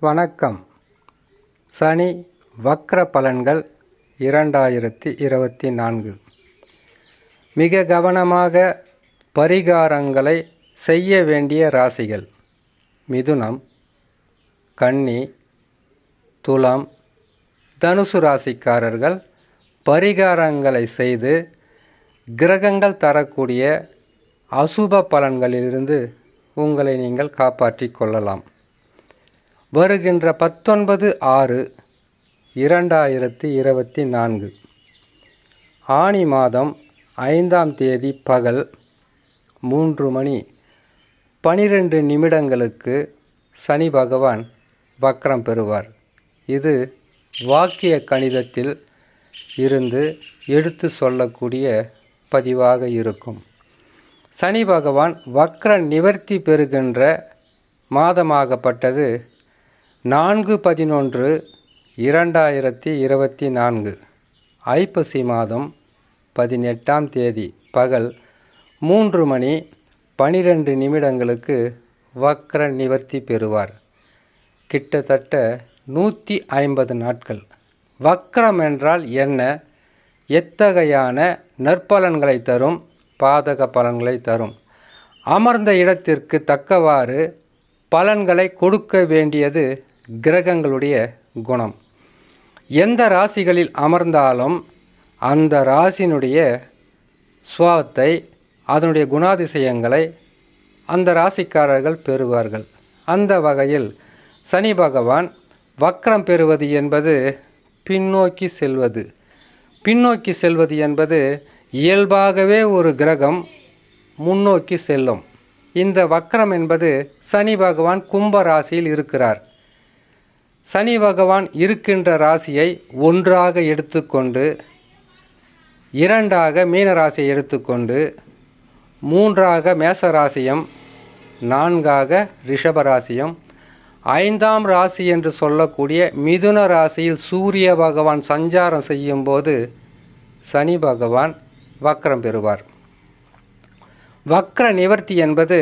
வணக்கம். சனி வக்ர பலன்கள் 2024. மிக கவனமாக பரிகாரங்களை செய்ய வேண்டிய ராசிகள்: மிதுனம், கன்னி, துலாம், தனுசு ராசிக்காரர்கள் பரிகாரங்களை செய்து கிரகங்கள் தரக்கூடிய அசுப பலன்களிலிருந்து உங்களை நீங்கள் காப்பாற்றிக் கொள்ளலாம். வருகின்ற 19/6/2024 ஆனி மாதம் 5ஆம் தேதி பகல் 3:12 சனி பகவான் வக்ரம் பெறுவார். இது வாக்கிய கணிதத்தில் இருந்து எடுத்து சொல்லக்கூடிய பதிவாக இருக்கும். சனி பகவான் வக்ர நிவர்த்தி பெறுகின்ற மாதமாகப்பட்டது 4/11/2024 ஐப்பசி மாதம் 18ஆம் தேதி பகல் 3:12 வக்ர நிவர்த்தி பெறுவார். கிட்டத்தட்ட 150 நாட்கள். வக்ரம் என்றால் என்ன? எத்தகையான நற்பலன்களை தரும், பாதக பலன்களை தரும்? அமர்ந்த இடத்திற்கு தக்கவாறு பலன்களை கொடுக்க வேண்டியது கிரகங்களுடைய குணம். எந்த ராசிகளில் அமர்ந்தாலும் அந்த ராசியினுடைய சுவாவத்தை, அதனுடைய குணாதிசயங்களை அந்த ராசிக்காரர்கள் பெறுவார்கள். அந்த வகையில் சனி பகவான் வக்ரம் பெறுவது என்பது பின்னோக்கி செல்வது. பின்னோக்கி செல்வது என்பது இயல்பாகவே ஒரு கிரகம் முன்னோக்கி செல்லும். இந்த வக்ரம் என்பது சனி பகவான் கும்ப ராசியில் இருக்கிறார். சனி பகவான் இருக்கின்ற ராசியை 1ஆக எடுத்துக்கொண்டு, 2ஆக மீன ராசியை எடுத்துக்கொண்டு, 3ஆக மேச ராசியும், 4ஆக ரிஷப ராசியும், 5ஆம் ராசி என்று சொல்லக்கூடிய மிதுன ராசியில் சூரிய பகவான் சஞ்சாரம் செய்யும்போது சனி பகவான் வக்ரம் பெறுவார். வக்ர நிவர்த்தி என்பது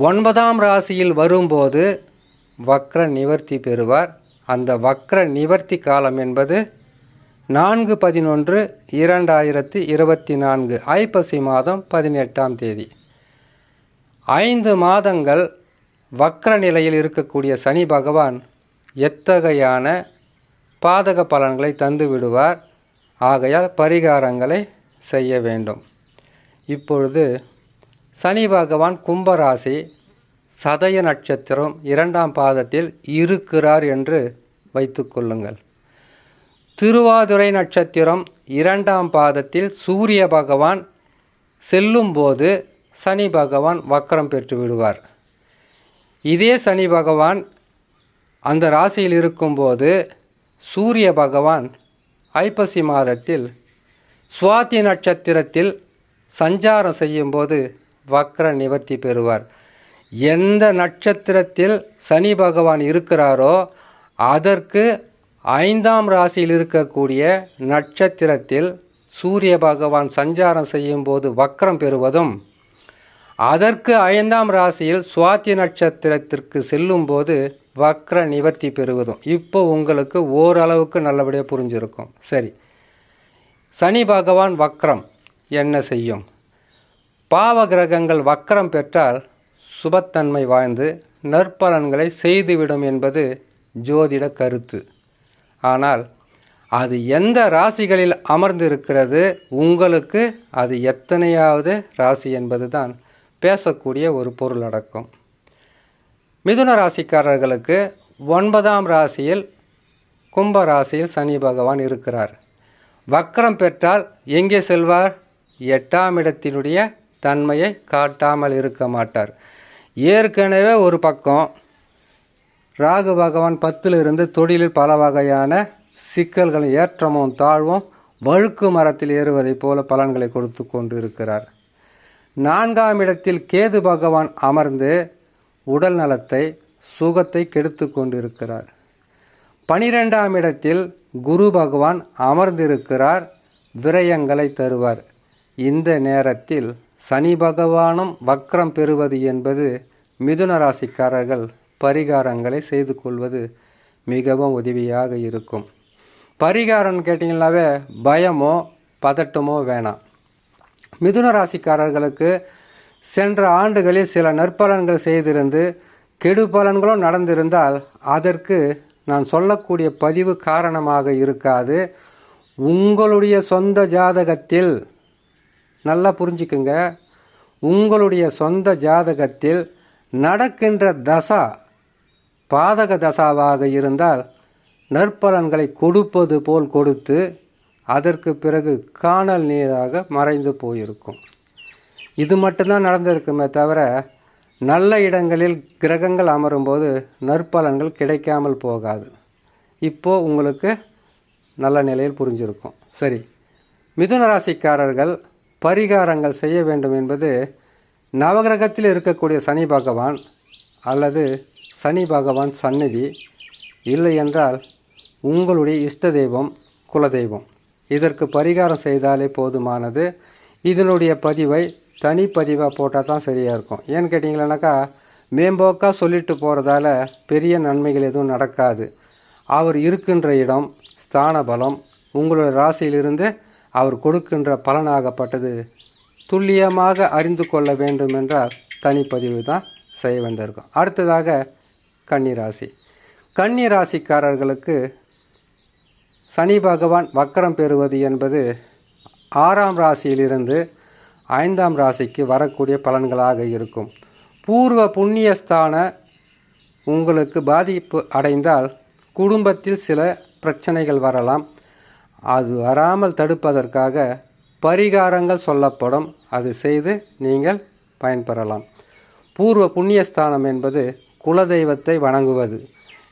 9ஆம் ராசியில் வரும்போது வக்ர நிவர்த்தி பெறுவார். அந்த வக்ர நிவர்த்தி காலம் என்பது 4/11/2024 ஐப்பசி மாதம் 18ஆம் தேதி. 5 மாதங்கள் வக்ர நிலையில் இருக்கக்கூடிய சனி பகவான் எத்தகையான பாதக பலன்களை தந்து விடுவார். ஆகையால் பரிகாரங்களை செய்ய வேண்டும். இப்பொழுது சனி பகவான் கும்பராசி சதய நட்சத்திரம் 2ஆம் பாதத்தில் இருக்கிறார் என்று வைத்துக்கொள்ளுங்கள். திருவாதிரை நட்சத்திரம் 2ஆம் பாதத்தில் சூரிய பகவான் செல்லும்போது சனி பகவான் வக்ரம் பெற்று விடுவார். இதே சனி பகவான் அந்த ராசியில் இருக்கும்போது சூரிய பகவான் ஐப்பசி மாதத்தில் சுவாதி நட்சத்திரத்தில் சஞ்சாரம் செய்யும்போது வக்ர நிவர்த்தி பெறுவார். எந்த நட்சத்திரத்தில் சனி பகவான் இருக்கிறாரோ அதற்கு 5ஆம் ராசியில் இருக்கக்கூடிய நட்சத்திரத்தில் சூரிய பகவான் சஞ்சாரம் செய்யும்போது வக்ரம் பெறுவதும், அதற்கு 5ஆம் ராசியில் சுவாதி நட்சத்திரத்திற்கு செல்லும்போது வக்ர நிவர்த்தி பெறுவதும். இப்போ உங்களுக்கு ஓரளவுக்கு நல்லபடியாக புரிஞ்சிருக்கும். சரி, சனி பகவான் வக்ரம் என்ன செய்யும்? பாவ கிரகங்கள் வக்ரம் பெற்றால் சுபத்தன்மை வாழ்ந்து நற்பலன்களை செய்துவிடும் என்பது ஜோதிட கருத்து. ஆனால் அது எந்த ராசிகளில் அமர்ந்திருக்கிறது, உங்களுக்கு அது எத்தனையாவது ராசி என்பது தான் பேசக்கூடிய ஒரு பொருள் அடக்கம். மிதுன ராசிக்காரர்களுக்கு 9ஆம் ராசியில் கும்ப ராசியில் சனி பகவான் இருக்கிறார். வக்ரம் பெற்றால் எங்கே செல்வார்? 8ஆம் இடத்தினுடைய தன்மையை காட்டாமல் இருக்க மாட்டார். ஏற்கனவே ஒரு பக்கம் ராகு பகவான் 10லிருந்து தொழிலில் பல வகையான சிக்கல்கள், ஏற்றமும் தாழ்வும் வழுக்கு மரத்தில் ஏறுவதைப் போல பலன்களை கொடுத்து கொண்டு இருக்கிறார். 4ஆம் இடத்தில் கேது பகவான் அமர்ந்து உடல் நலத்தை, சுகத்தை கெடுத்து கொண்டிருக்கிறார். 12ஆம் இடத்தில் குரு பகவான் அமர்ந்திருக்கிறார், விரயங்களை தருவார். இந்த நேரத்தில் சனி பகவானும் வக்ரம் பெறுவது என்பது மிதுன ராசிக்காரர்கள் பரிகாரங்களை செய்து கொள்வது மிகவும் உதவியாக இருக்கும். பரிகாரம்னு கேட்டிங்கனாவே பயமோ பதட்டமோ வேணாம். மிதுன ராசிக்காரர்களுக்கு சென்ற ஆண்டுகளில் சில நற்பலன்கள் செய்திருந்து கெடு பலன்களும் நடந்திருந்தால் அதற்கு நான் சொல்லக்கூடிய பதிவு காரணமாக இருக்காது. உங்களுடைய சொந்த ஜாதகத்தில் நல்லா புரிஞ்சுக்குங்க, உங்களுடைய சொந்த ஜாதகத்தில் நடக்கின்ற தசா பாதக தசாவாக இருந்தால் நற்பலன்களை கொடுப்பது போல் கொடுத்து அதற்கு பிறகு காணல் நீராக மறைந்து போயிருக்கும். இது மட்டும்தான் நடந்திருக்குமே தவிர நல்ல இடங்களில் கிரகங்கள் அமரும்போது நற்பலன்கள் கிடைக்காமல் போகாது. இப்போது உங்களுக்கு நல்ல நிலையில் புரிஞ்சிருக்கும். சரி, மிதுன ராசிக்காரர்கள் பரிகாரங்கள் செய்ய வேண்டும் என்பது நவகிரகத்தில் இருக்கக்கூடிய சனி பகவான் அல்லது சனி பகவான் சந்நிதி, இல்லை என்றால் உங்களுடைய இஷ்ட தெய்வம் குலதெய்வம், இதற்கு பரிகாரம் செய்தாலே போதுமானது. இதனுடைய பதிவை தனிப்பதிவாக போட்டால் தான் சரியாக இருக்கும். ஏன்னு கேட்டிங்களானாக்கா மேம்போக்காக சொல்லிட்டு போகிறதால பெரிய நன்மைகள் எதுவும் நடக்காது. அவர் இருக்கின்ற இடம் ஸ்தான பலம் உங்களுடைய ராசியிலிருந்து அவர் கொடுக்கின்ற பலனாகப்பட்டது துல்லியமாக அறிந்து கொள்ள வேண்டும் என்றால் தனிப்பதிவு தான் செய்ய வேண்டியிருக்கும். அடுத்ததாக கன்னிராசி. கன்னிராசிக்காரர்களுக்கு சனி பகவான் வக்கரம் பெறுவது என்பது 6ஆம் ராசியிலிருந்து 5ஆம் ராசிக்கு வரக்கூடிய பலன்களாக இருக்கும். பூர்வ புண்ணியஸ்தான உங்களுக்கு பாதிப்பு அடைந்தால் குடும்பத்தில் சில பிரச்சனைகள் வரலாம். அது வராமல் தடுப்பதற்காக பரிகாரங்கள் சொல்லப்படும், அது செய்து நீங்கள் பயன்பெறலாம். பூர்வ புண்ணியஸ்தானம் என்பது குலதெய்வத்தை வணங்குவது.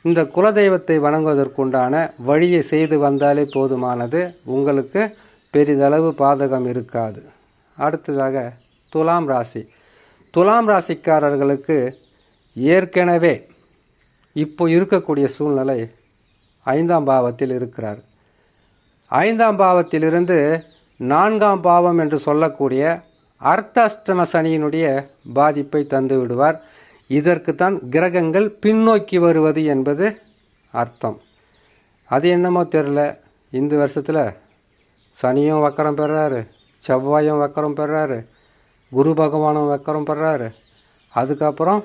இந்த குலதெய்வத்தை வணங்குவதற்குண்டான வழியை செய்து வந்தாலே போதுமானது. உங்களுக்கு பெரிதளவு பாதகம் இருக்காது. அடுத்ததாக துலாம் ராசி. துலாம் ராசிக்காரர்களுக்கு ஏற்கனவே இப்போ இருக்கக்கூடிய சூழ்நிலை 5ஆம் பாவத்தில் இருக்கிறார். 5ஆம் பாவத்திலிருந்து 4ஆம் பாவம் என்று சொல்லக்கூடிய அர்த்தாஷ்டம சனியினுடைய பாதிப்பை தந்து விடுவார். இதற்குத்தான் கிரகங்கள் பின்னோக்கி வருவது என்பது அர்த்தம். அது என்னமோ தெரில, இந்த வருஷத்தில் சனியும் வக்கரம் பெறாரு, செவ்வாயும் வக்கரம் பெறாரு, குரு பகவானும் வக்கரம் பெறாரு, அதுக்கப்புறம்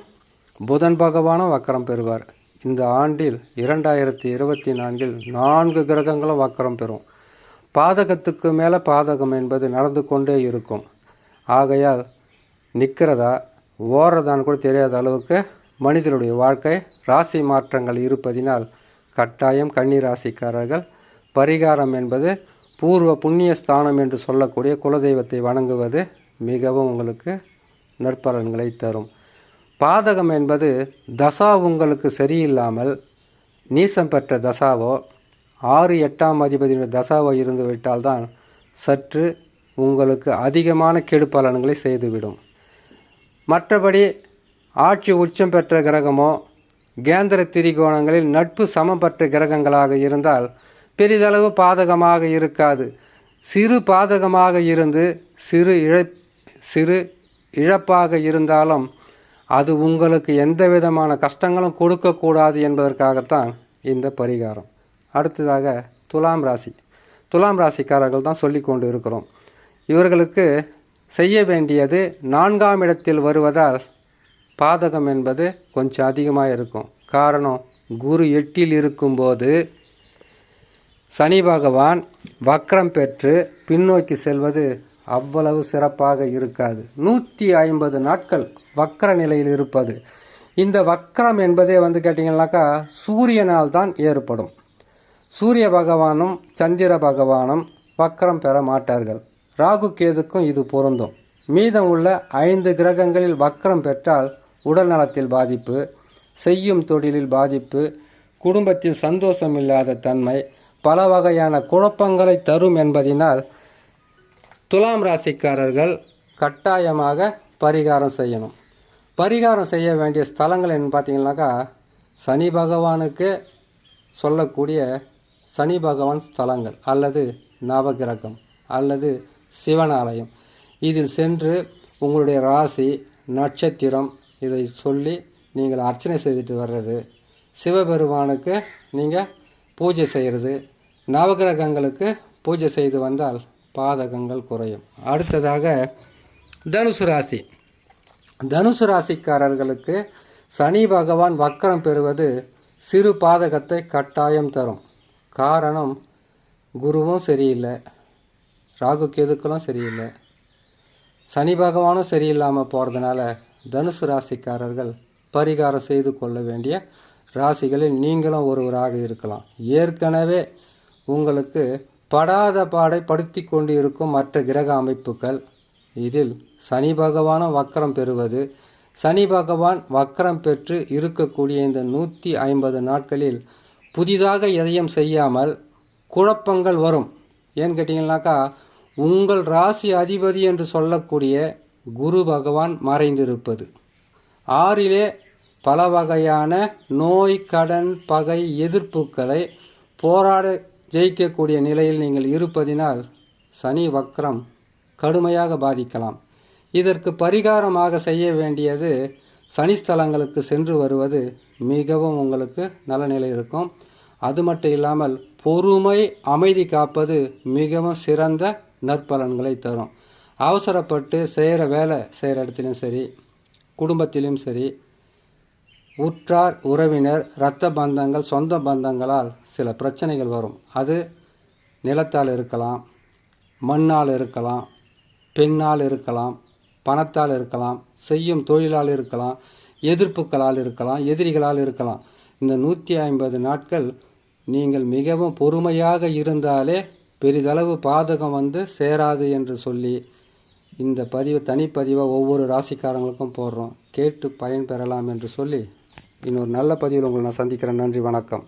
புதன் பகவானும் வக்கரம் பெறுவார். இந்த ஆண்டில் 2024இல் 4 கிரகங்களும் வக்கரம் பெறும். பாதகத்துக்கு மேலே பாதகம் என்பது நடந்து கொண்டே இருக்கும். ஆகையால் நிற்கிறதா ஓடுறதான்னு கூட தெரியாத அளவுக்கு மனிதனுடைய வாழ்க்கை ராசி மாற்றங்கள் இருப்பதினால் கட்டாயம் கன்னி ராசிக்காரர்கள் பரிகாரம் என்பது பூர்வ புண்ணிய ஸ்தானம் என்று சொல்லக்கூடிய குலதெய்வத்தை வணங்குவது மிகவும் உங்களுக்கு நற்பலன்களை தரும். பாதகம் என்பது தசா உங்களுக்கு சரியில்லாமல் நீசம் பெற்ற தசாவோ 6 8ஆம் அதிபதியுடைய தசாவோ இருந்து விட்டால்தான் சற்று உங்களுக்கு அதிகமான கெடு பலன்களை செய்துவிடும். மற்றபடி ஆட்சி உச்சம் பெற்ற கிரகமோ கேந்திர திரிகோணங்களில் நட்பு சமம் பெற்ற கிரகங்களாக இருந்தால் பெரிதளவு பாதகமாக இருக்காது. சிறு பாதகமாக இருந்து சிறு இழப்பாக இருந்தாலும் அது உங்களுக்கு எந்த விதமான கஷ்டங்களும் கொடுக்கக்கூடாது என்பதற்காகத்தான் இந்த பரிகாரம். அடுத்ததாக துலாம் ராசி. துலாம் ராசிக்காரர்கள் தான் சொல்லி கொண்டு இருக்கிறோம். இவர்களுக்கு செய்ய வேண்டியது 4ஆம் இடத்தில் வருவதால் பாதகம் என்பது கொஞ்சம் அதிகமாக இருக்கும். காரணம், குரு 8இல் இருக்கும்போது சனி பகவான் வக்ரம் பெற்று பின்னோக்கி செல்வது அவ்வளவு சிறப்பாக இருக்காது. 150 நாட்கள் வக்ர நிலையில் இருப்பது. இந்த வக்ரம் என்பதே கேட்டிங்கன்னாக்கா சூரியனால் தான் ஏற்படும். சூரிய பகவானும் சந்திர பகவானும் வக்ரம் பெற மாட்டார்கள். ராகு கேதுக்கும் இது பொருந்தும். மீதம் உள்ள 5 கிரகங்களில் வக்ரம் பெற்றால் உடல் நலத்தில் பாதிப்பு, செய்யும் தொழிலில் பாதிப்பு, குடும்பத்தில் சந்தோஷம் இல்லாத தன்மை, பல வகையான குழப்பங்களை தரும் என்பதினால் துலாம் ராசிக்காரர்கள் கட்டாயமாக பரிகாரம் செய்யணும். பரிகாரம் செய்ய வேண்டிய ஸ்தலங்கள் என்ன பார்த்தீங்கன்னாக்கா சனி பகவானுக்கு சொல்லக்கூடிய சனி பகவான் ஸ்தலங்கள் அல்லது நவகிரகம் அல்லது சிவன் ஆலயம், இதில் சென்று உங்களுடைய ராசி நட்சத்திரம் இதை சொல்லி நீங்கள் அர்ச்சனை செய்துட்டு வர்றது, சிவபெருமானுக்கு நீங்கள் பூஜை செய்கிறது, நவகிரகங்களுக்கு பூஜை செய்து வந்தால் பாதகங்கள் குறையும். அடுத்ததாக தனுசு ராசி. தனுசு ராசிக்காரர்களுக்கு சனி பகவான் வக்கரம் பெறுவது சிறு பாதகத்தை கட்டாயம் தரும். காரணம், குருவும் சரியில்லை, ராகு கேதுக்களும் சரியில்லை, சனி பகவானும் சரியில்லாமல் போகிறதுனால தனுசு ராசிக்காரர்கள் பரிகாரம் செய்து கொள்ள வேண்டிய ராசிகளில் நீங்களும் ஒருவராக இருக்கலாம். ஏற்கனவே உங்களுக்கு படாத பாடை படுத்தி கொண்டு இருக்கும் மற்ற கிரக அமைப்புகள், இதில் சனி பகவானும் வக்கரம் பெறுவது, சனி பகவான் வக்கரம் பெற்று இருக்கக்கூடிய இந்த 150 நாட்களில் புதிதாக எதையும் செய்யாமல் குழப்பங்கள் வரும். ஏன்னு கேட்டிங்கன்னாக்கா, உங்கள் ராசி அதிபதி என்று சொல்லக்கூடிய குரு பகவான் மறைந்திருப்பது, 6லே பல வகையான நோய், கடன், பகை, எதிர்ப்புகளை போராட ஜெயிக்கக்கூடிய நிலையில் நீங்கள் இருப்பதினால் சனி வக்ரம் கடுமையாக பாதிக்கலாம். இதற்கு பரிகாரமாக செய்ய வேண்டியது சனிஸ்தலங்களுக்கு சென்று வருவது மிகவும் உங்களுக்கு நல்ல நிலை இருக்கும். அது மட்டும் இல்லாமல் பொறுமை, அமைதி காப்பது மிகவும் சிறந்த நற்பலன்களை தரும். அவசரப்பட்டு செய்கிற வேலை செய்கிற இடத்துலையும் சரி, குடும்பத்திலும் சரி, உற்றார் உறவினர், இரத்த பந்தங்கள், சொந்த பந்தங்களால் சில பிரச்சனைகள் வரும். அது நிலத்தால் இருக்கலாம், மண்ணால் இருக்கலாம், பெண்ணால் இருக்கலாம், பணத்தால் இருக்கலாம், செய்யும் தொழிலால் இருக்கலாம், எதிர்ப்புகளால் இருக்கலாம், எதிரிகளால் இருக்கலாம். இந்த 150 நாட்கள் நீங்கள் மிகவும் பொறுமையாக இருந்தாலே பெரிதளவு பாதகம் வந்து சேராது என்று சொல்லி இந்த பதிவு தனிப்பதிவை ஒவ்வொரு ராசிக்காரங்களுக்கும் போடுறோம். கேட்டு பயன்பெறலாம் என்று சொல்லி இன்னொரு நல்ல பதிவில் உங்களை நான் சந்திக்கிறேன். நன்றி, வணக்கம்.